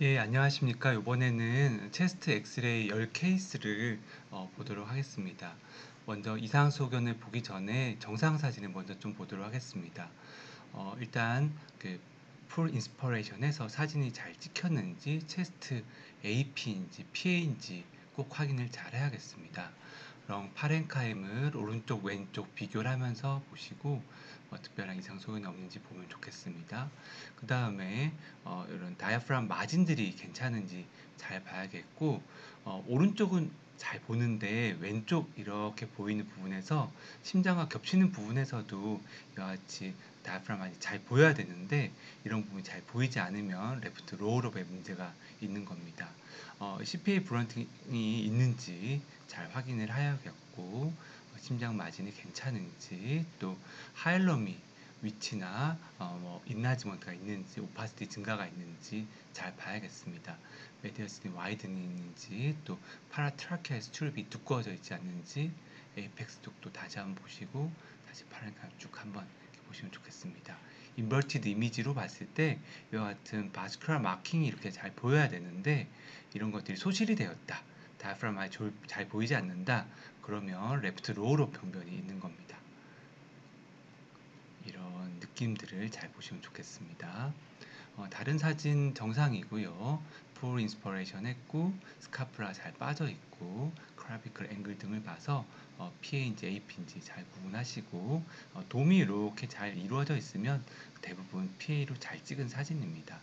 예, 안녕하십니까. 이번에는 체스트 엑스레이 열 케이스를 보도록 하겠습니다. 먼저 이상 소견을 보기 전에 정상 사진을 먼저 좀 보도록 하겠습니다. 일단 풀 인스퍼레이션에서 사진이 잘 찍혔는지, 체스트 AP인지 PA인지 꼭 확인을 잘 해야겠습니다. 그럼 파렌카임을 오른쪽 왼쪽 비교를 하면서 보시고 특별한 이상 소견이 없는지 보면 좋겠습니다. 그 다음에 이런 다이아프람 마진들이 괜찮은지 잘 봐야겠고, 오른쪽은 잘 보는데 왼쪽 이렇게 보이는 부분에서 심장과 겹치는 부분에서도 이와 같이 다이아프람 마진이 잘 보여야 되는데 이런 부분이 잘 보이지 않으면 레프트 로우롭에 문제가 있는 겁니다. CPA 브런팅이 있는지 잘 확인을 해야겠고, 심장 마진이 괜찮은지, 또 하일럼이 위치나 인나지먼트가 있는지, 오파시티 증가가 있는지 잘 봐야겠습니다. 메디어스니 와이드닝이 있는지, 또 파라트라케아 스튜럽이 두꺼워져 있지 않는지, 에이펙스 쪽도 다시 한번 보시고 다시 파란카 쭉 한번 보시면 좋겠습니다. 인버티드 이미지로 봤을 때 이와 같은 바스큘라 마킹이 이렇게 잘 보여야 되는데 이런 것들이 소실이 되었다. 다이프라마이 잘 보이지 않는다. 그러면 레프트 로우로 병변이 있는 겁니다. 이런 느낌들을 잘 보시면 좋겠습니다. 다른 사진 정상이고요. 풀 인스퍼레이션 했고 스카프라 잘 빠져 있고 크라비클 앵글 등을 봐서 PA인지 AP인지 잘 구분하시고 돔이 이렇게 잘 이루어져 있으면 대부분 PA로 잘 찍은 사진입니다.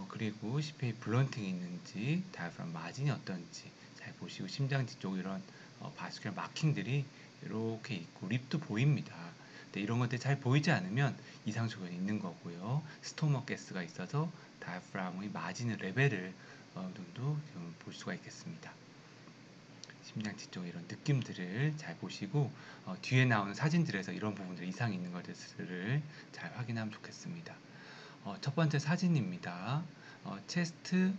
그리고 CPA 블런팅이 있는지 다이프람 마진이 어떤지 잘 보시고 심장 뒤쪽 이런 바스큘 마킹들이 이렇게 있고 립도 보입니다. 근데 이런 것들이 잘 보이지 않으면 이상 소견이 있는 거고요. 스토머 가스가 있어서 다이프람의 마진의 레벨을 어느 정도 볼 수가 있겠습니다. 심장 뒤쪽 이런 느낌들을 잘 보시고 뒤에 나오는 사진들에서 이런 부분들 이상이 있는 것들을 잘 확인하면 좋겠습니다. 첫 번째 사진입니다. 체스트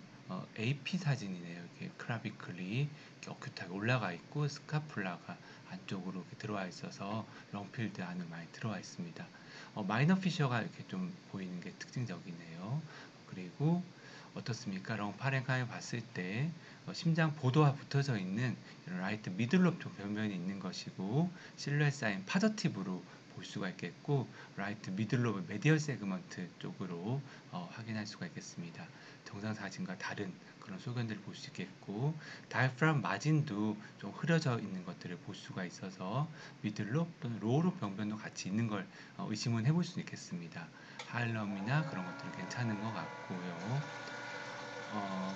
AP 사진이네요. 이렇게 크라비클이 어큐하게 올라가 있고 스카플라가 안쪽으로 이렇게 들어와 있어서 렁필드 안에 많이 들어와 있습니다. 마이너 피셔가 이렇게 좀 보이는 게 특징적이네요. 그리고 어떻습니까? 렁파랭카에 봤을 때 심장 보도와 붙어져 있는 이런 라이트 미들롭 쪽 벽면이 있는 것이고 실루엣 사인 파저티브로 볼 수가 있겠고 라이트 미들로브 메디얼 세그먼트 쪽으로 확인할 수가 있겠습니다. 정상 사진과 다른 그런 소견들을 볼 수 있겠고 다이프람 마진도 좀 흐려져 있는 것들을 볼 수가 있어서 미들로 또는 로우로 병변도 같이 있는 걸 의심은 해볼 수 있겠습니다. 하일럼이나 그런 것들은 괜찮은 것 같고요.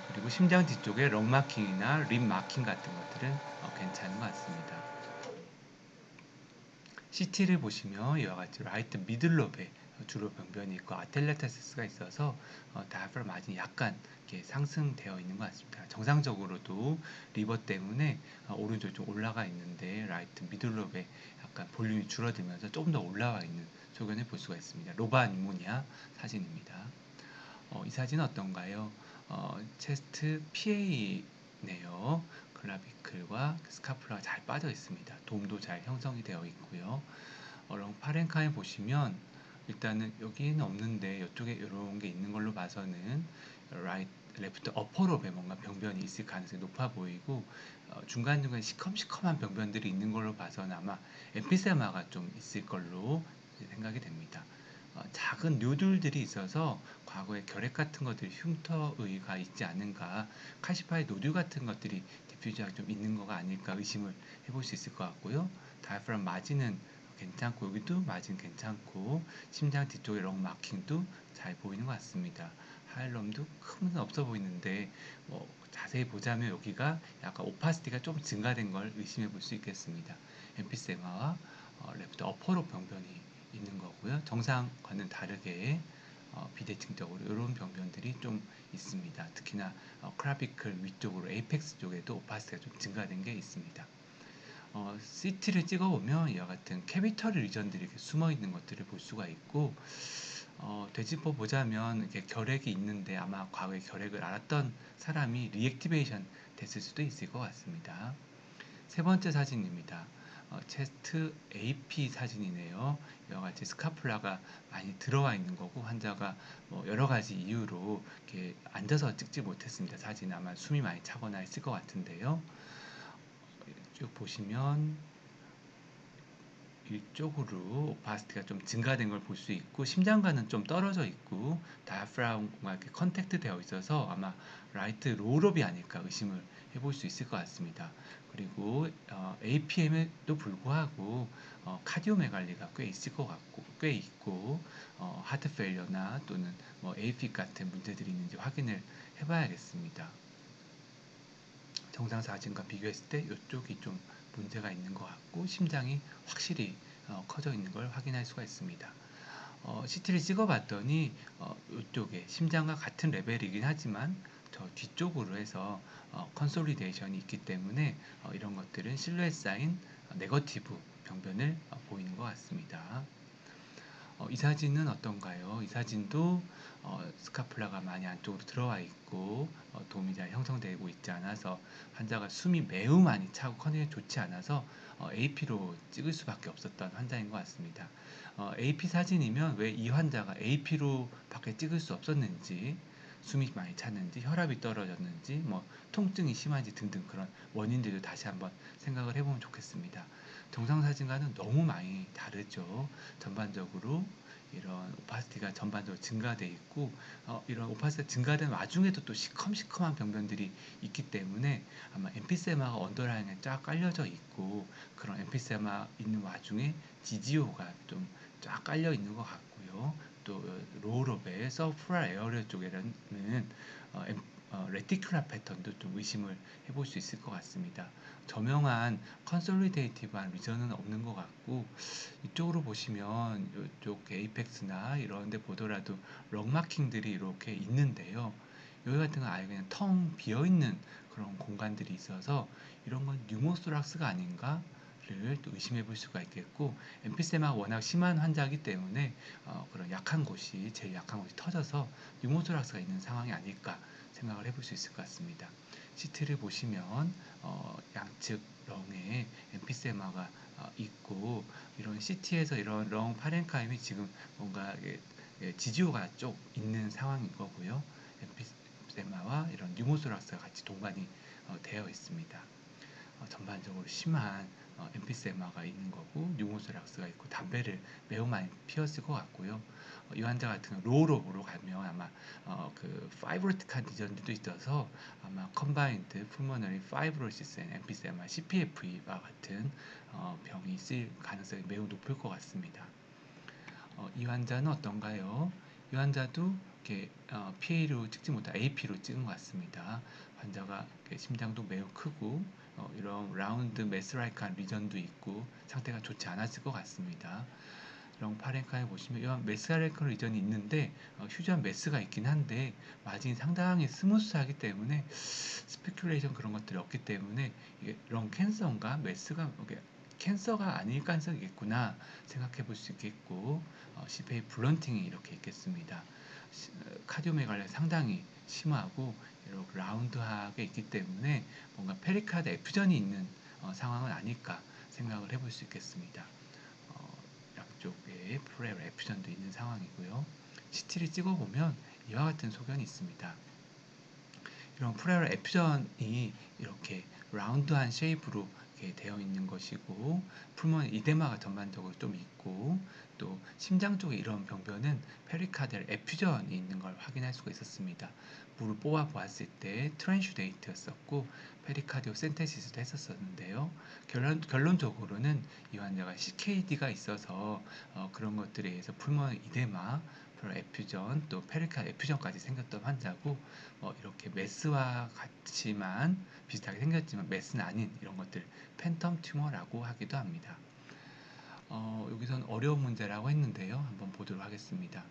그리고 심장 뒤쪽에 럭 마킹이나 립 마킹 같은 것들은 괜찮은 것 같습니다. CT를 보시면 이와 같이 라이트 미들롭에 주로 병변이 있고 아텔레타시스가 있어서 다이프람 마진이 약간 이렇게 상승되어 있는 것 같습니다. 정상적으로도 리버 때문에 오른쪽 좀 올라가 있는데 라이트 미들롭에 약간 볼륨이 줄어들면서 조금 더 올라와 있는 소견을 볼 수가 있습니다. 로바 뉴모니아 사진입니다. 이 사진은 어떤가요? 체스트 PA네요. 클라비클과 스카프라가 잘 빠져 있습니다. 돔도 잘 형성이 되어 있고요. 파렌카에 보시면 일단은 여기는 없는데 이쪽에 이런 게 있는 걸로 봐서는 레프트 어퍼롭에 뭔가 병변이 있을 가능성이 높아 보이고 중간중간 시컴시컴한 병변들이 있는 걸로 봐서는 아마 엠피세마가 좀 있을 걸로 생각이 됩니다. 작은 노듈들이 있어서 과거에 결핵 같은 것들이 흉터의가 있지 않은가 카시파의 노듈 같은 것들이 디퓨저가 좀 있는 거가 아닐까 의심을 해볼 수 있을 것 같고요. 다이프람 마진은 괜찮고 여기도 마진 괜찮고 심장 뒤쪽에 럭 마킹도 잘 보이는 것 같습니다. 하일럼도 큰 문제 없어 보이는데 자세히 보자면 여기가 약간 오파시티가 좀 증가된 걸 의심해 볼 수 있겠습니다. 엠피세마와 레프트 어퍼로 병변이 있는 거고요. 정상과는 다르게 비대칭적으로 이런 병변들이 좀 있습니다. 특히나 크라비클 위쪽으로 에이펙스 쪽에도 오파시티가 좀 증가된 게 있습니다. CT를 찍어보면 이와 같은 캐비털 리전들이 이렇게 숨어 있는 것들을 볼 수가 있고 되짚어 보자면 이렇게 결핵이 있는데 아마 과거에 결핵을 앓았던 사람이 리액티베이션 됐을 수도 있을 것 같습니다. 세 번째 사진입니다. 체스트 AP 사진이네요. 이와 같이 스카플라가 많이 들어와 있는 거고 환자가 뭐 여러 가지 이유로 이렇게 앉아서 찍지 못했습니다. 사진 아마 숨이 많이 차거나 했을 것 같은데요. 쭉 보시면 이쪽으로 오파시티가 좀 증가된 걸 볼 수 있고 심장과는 좀 떨어져 있고 다이아프라움과 이렇게 컨택트 되어 있어서 아마 라이트 로우롭이 아닐까 의심을 해볼 수 있을 것 같습니다. 그리고 APM에도 불구하고 카디오메갈리가 꽤 있을 것 같고 꽤 있고 하트 페일러나 또는 뭐 AFib 같은 문제들이 있는지 확인을 해봐야겠습니다. 정상 사진과 비교했을 때 이쪽이 좀 문제가 있는 것 같고 심장이 확실히 커져 있는 걸 확인할 수가 있습니다. CT를 찍어봤더니 이쪽에 심장과 같은 레벨이긴 하지만 저 뒤쪽으로 해서 컨솔리데이션이 있기 때문에 이런 것들은 실루엣 사인 네거티브 병변을 보이는 것 같습니다. 이 사진은 어떤가요? 이 사진도 스카플라가 많이 안쪽으로 들어와 있고 도움이 잘 형성되고 있지 않아서 환자가 숨이 매우 많이 차고 컨디션이 좋지 않아서 AP로 찍을 수밖에 없었던 환자인 것 같습니다. AP 사진이면 왜 이 환자가 AP로 밖에 찍을 수 없었는지 숨이 많이 찼는지 혈압이 떨어졌는지 뭐 통증이 심한지 등등 그런 원인들도 다시 한번 생각을 해보면 좋겠습니다. 정상사진과는 너무 많이 다르죠. 전반적으로 이런 오파시티가 전반적으로 증가되어 있고 이런 오파시티가 증가된 와중에도 또 시커먼 병변들이 있기 때문에 아마 엠피세마가 언더라인에 쫙 깔려져 있고 그런 엠피세마 있는 와중에 지지오가 좀 쫙 깔려 있는 것 같고요. 또 로우롭의 서프라 에어리어 쪽에는 레티큘라 패턴도 좀 의심을 해볼 수 있을 것 같습니다. 저명한 컨솔리데이티브한 리전은 없는 것 같고 이쪽으로 보시면 이쪽 에이펙스나 이런 데 보더라도 럭마킹들이 이렇게 있는데요. 여기 같은 건 아예 그냥 텅 비어있는 그런 공간들이 있어서 이런 건 뉴모소락스가 아닌가 를 또 의심해 볼 수가 있겠고 엠피세마가 워낙 심한 환자이기 때문에 그런 약한 곳이 제일 약한 곳이 터져서 뉴모소락스가 있는 상황이 아닐까 생각을 해볼 수 있을 것 같습니다. CT를 보시면 양측 렁에 엠피세마가 있고 이런 CT에서 이런 렁 파렌카임이 지금 뭔가 지지오가 쪽 있는 상황인 거고요. 엠피세마와 이런 뉴모소락스가 같이 동반이 되어 있습니다. 전반적으로 심한 엠피세마가 있는 거고 뉴모소락스가 있고 담배를 매우 많이 피웠을 것 같고요. 이 환자 같은 경우 로우롭으로 가면 아마 그 파이브로틱한 리전들도 있어서 아마 컴바인드 풀모너리 파이브로시스 앤 엠피세마 CPFE와 같은 병이 있을 가능성이 매우 높을 것 같습니다. 이 환자는 어떤가요? 이 환자도 이렇게 PA로 찍지 못한 AP로 찍은 것 같습니다. 환자가 심장도 매우 크고 이런 라운드 메스라이크한 리전도 있고 상태가 좋지 않았을 것 같습니다. 이런 파렌카에 보시면 이런 메스라이크 리전이 있는데 휴전 메스가 있긴 한데 마진이 상당히 스무스하기 때문에 스페큘레이션 그런 것들이 없기 때문에 이게 런 캔서인가 메스가 캔서가 아닐 가능성이 있겠구나 생각해 볼 수 있겠고 CPA 블런팅이 이렇게 있겠습니다. 카디오메갈리가 상당히 심하고 이렇게 라운드하게 있기 때문에 뭔가 페리카드 에퓨전이 있는 상황은 아닐까 생각을 해볼 수 있겠습니다. 양쪽에 프레 에퓨전도 있는 상황이고요. CT를 찍어보면 이와 같은 소견이 있습니다. 이런 프레럴 에퓨전이 이렇게 라운드한 쉐입으로 이렇게 되어 있는 것이고 풀몬 이데마가 전반적으로 좀 있고 또 심장 쪽에 이런 병변은 페리카디얼 에퓨전이 있는 걸 확인할 수가 있었습니다. 물을 뽑아 보았을 때 트랜슈데이트였었고 페리카디오 센테시스도 했었었는데요. 결론적으로는 이 환자가 CKD가 있어서 그런 것들에 의해서 풀몬 이데마, 에퓨전 또 페리카드 에퓨전까지 생겼던 환자고 이렇게 메스와 같지만 비슷하게 생겼지만 메스는 아닌 이런 것들 팬텀 튜머라고 하기도 합니다. 여기선 어려운 문제라고 했는데요. 한번 보도록 하겠습니다.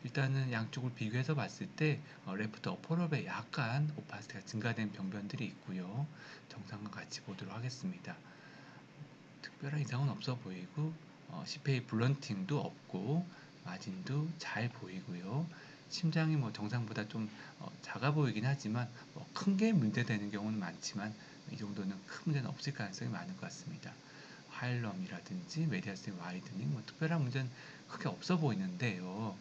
일단은 양쪽을 비교해서 봤을 때 레프트 어퍼럽에 약간 오파시티가 증가된 병변들이 있고요. 정상과 같이 보도록 하겠습니다. 특별한 이상은 없어 보이고 CPA 블런팅도 없고 마진도 잘 보이고요. 심장이 뭐 정상보다 좀 작아 보이긴 하지만 큰 게 문제되는 경우는 많지만 이 정도는 큰 문제는 없을 가능성이 많을 것 같습니다. 하일럼이라든지 메디아스틴 와이드닝 뭐 특별한 문제는 크게 없어 보이는데요.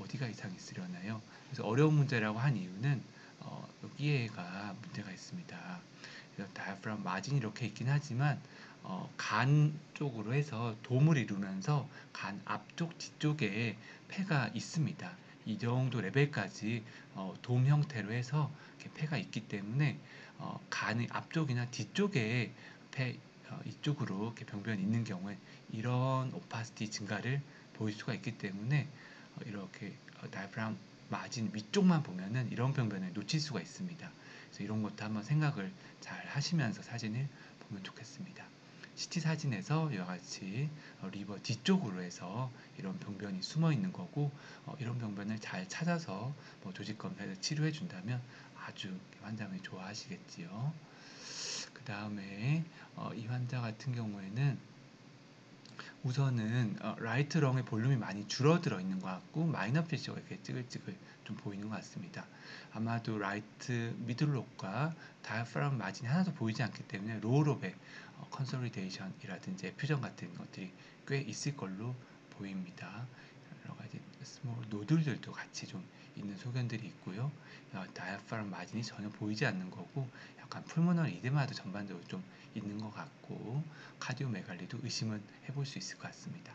어디가 이상이 있으려나요? 그래서 어려운 문제라고 한 이유는 여기에가 문제가 있습니다. 그래서 다이아프람 마진이 이렇게 있긴 하지만 간 쪽으로 해서 돔을 이루면서 간 앞쪽 뒤쪽에 폐가 있습니다. 이 정도 레벨까지 돔 형태로 해서 이렇게 폐가 있기 때문에 간의 앞쪽이나 뒤쪽에 폐 이쪽으로 이렇게 병변이 있는 경우에 이런 오파시티 증가를 보일 수가 있기 때문에 이렇게 다이프람 마진 위쪽만 보면은 이런 병변을 놓칠 수가 있습니다. 그래서 이런 것도 한번 생각을 잘 하시면서 사진을 보면 좋겠습니다. CT 사진에서 이와 같이 리버 뒤쪽으로 해서 이런 병변이 숨어 있는 거고 이런 병변을 잘 찾아서 뭐 조직 검사에서 치료해 준다면 아주 환자분이 좋아하시겠지요. 그 다음에 이 환자 같은 경우에는 우선은 라이트 렁의 볼륨이 많이 줄어들어 있는 것 같고 마이너 피셔가 이렇게 찌글찌글 좀 보이는 것 같습니다. 아마도 라이트 미들롭과 다이아프람 마진이 하나도 보이지 않기 때문에 로우롭의 컨솔리데이션이라든지 에퓨전 같은 것들이 꽤 있을 걸로 보입니다. 여러 가지 스몰 노들들도 같이 좀 있는 소견들이 있고요. 다이아프람 마진이 전혀 보이지 않는 거고 약간 풀모널 이데마도 전반적으로 좀 있는 것 같고 카디오메갈리도 의심은 해볼 수 있을 것 같습니다.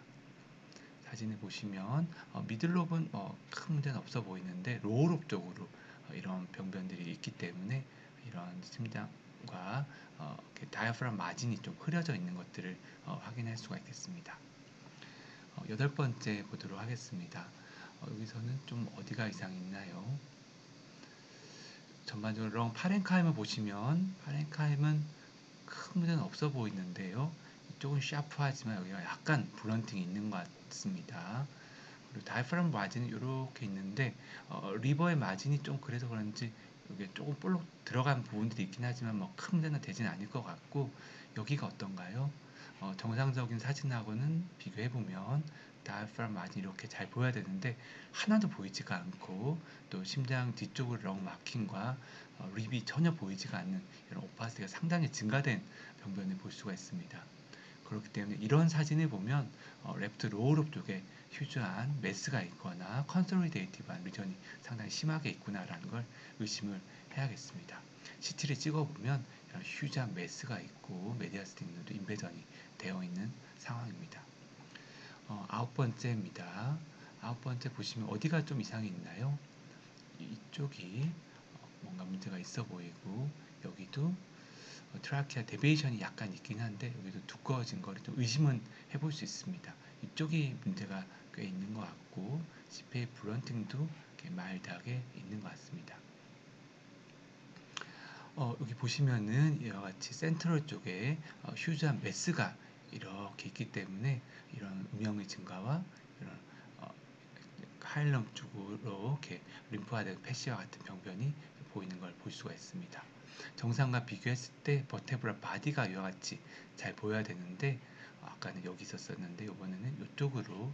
사진을 보시면 미들롭은 큰 문제는 없어 보이는데 로우롭 쪽으로 이런 병변들이 있기 때문에 이런 심장과 다이아프람 마진이 좀 흐려져 있는 것들을 확인할 수가 있겠습니다. 여덟 번째 보도록 하겠습니다. 여기서는 좀 어디가 이상이 있나요? 전반적으로 렁 파렌카임을 보시면 파렌카임은 큰 문제는 없어 보이는데요. 이쪽은 샤프하지만 여기가 약간 블런팅이 있는 것 같습니다. 그리고 다이프람 마진은 이렇게 있는데 리버의 마진이 좀 그래서 그런지 여기 조금 볼록 들어간 부분들이 있긴 하지만 뭐 큰 문제는 되진 않을 것 같고 여기가 어떤가요? 정상적인 사진하고는 비교해 보면 다이프람 마진이 이렇게 잘 보여야 되는데 하나도 보이지가 않고 또 심장 뒤쪽으로 렁 마킹과 립이 전혀 보이지가 않는 이런 오파시티가 상당히 증가된 병변을 볼 수가 있습니다. 그렇기 때문에 이런 사진을 보면 레프트 로우롭 쪽에 휴즈한 메스가 있거나 컨솔리데이티브한 리전이 상당히 심하게 있구나라는 걸 의심을 해야겠습니다. CT를 찍어보면 이런 휴즈한 메스가 있고 메디아스팅도 인베전이 되어 있는 상황입니다. 아홉 번째입니다. 아홉 번째 보시면 어디가 좀 이상이 있나요? 이쪽이 뭔가 문제가 있어 보이고 여기도 트라키아 데비에이션이 약간 있긴 한데 여기도 두꺼워진 거를 좀 의심은 해볼 수 있습니다. 이쪽이 문제가 꽤 있는 것 같고 CPA 블런팅도 마일드하게 있는 것 같습니다. 여기 보시면은 이와 같이 센트럴 쪽에 휴즈한 메스가 이렇게 있기 때문에 이런 음영의 증가와 이런 하일럼 쪽으로 이렇게 림프화된 패시와 같은 병변이 보이는 걸 볼 수가 있습니다. 정상과 비교했을 때 버테브라 바디가 이와 같이 잘 보여야 되는데 아까는 여기 있었었는데 이번에는 이쪽으로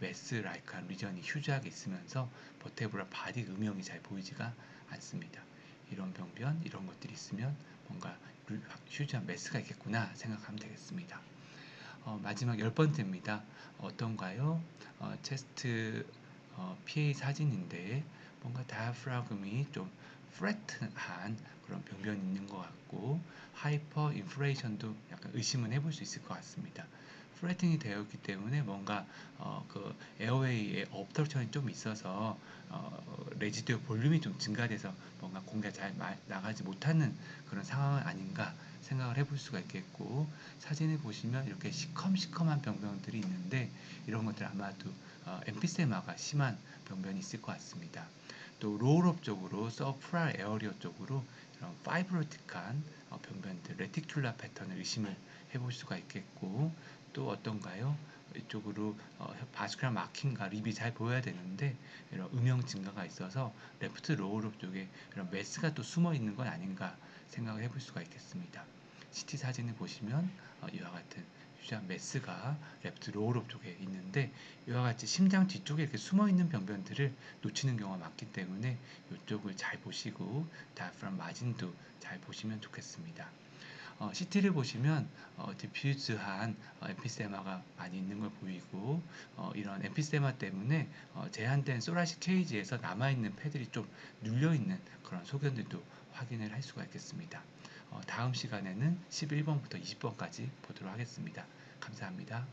메스 라이크한 리전이 휴지하게 있으면서 버테브라 바디 음영이 잘 보이지가 않습니다. 이런 병변 이런 것들이 있으면 뭔가 휴지한 메스가 있겠구나 생각하면 되겠습니다. 마지막 열 번째입니다. 어떤가요? 체스트 PA 사진인데 뭔가 다이아프라금이 좀 플랫한 그런 병변이 있는 것 같고 하이퍼 인플레이션도 약간 의심은 해볼 수 있을 것 같습니다. 플래팅이 되어 있기 때문에 뭔가 그 에어웨이에 업터션이 좀 있어서 레지듀어 볼륨이 좀 증가돼서 뭔가 공기가 잘 나가지 못하는 그런 상황은 아닌가 생각을 해볼 수가 있겠고 사진을 보시면 이렇게 시커먼 병변들이 있는데 이런 것들 아마도 엠피세마가 심한 병변이 있을 것 같습니다. 또 로우롭 쪽으로 서프랄 에어리어 쪽으로 이런 파이브로틱한 병변들 레티큘라 패턴을 의심을 해볼 수가 있겠고 또 어떤가요? 이쪽으로 바스큘라 마킹과 립이 잘 보여야 되는데 이런 음영 증가가 있어서 레프트 로우롭 쪽에 이런 메스가 또 숨어 있는 건 아닌가 생각을 해볼 수가 있겠습니다. CT 사진을 보시면 이와 같은 휴지한 메스가 레프트 로우롭 쪽에 있는데 이와 같이 심장 뒤쪽에 이렇게 숨어 있는 병변들을 놓치는 경우가 많기 때문에 이쪽을 잘 보시고 다이프람 마진도 잘 보시면 좋겠습니다. CT를 보시면 디퓨즈한 엠피세마가 많이 있는 걸 보이고 이런 엠피세마 때문에 제한된 소라식 케이지에서 남아있는 패들이 좀 눌려있는 그런 소견들도 확인을 할 수가 있겠습니다. 다음 시간에는 11번부터 20번까지 보도록 하겠습니다. 감사합니다.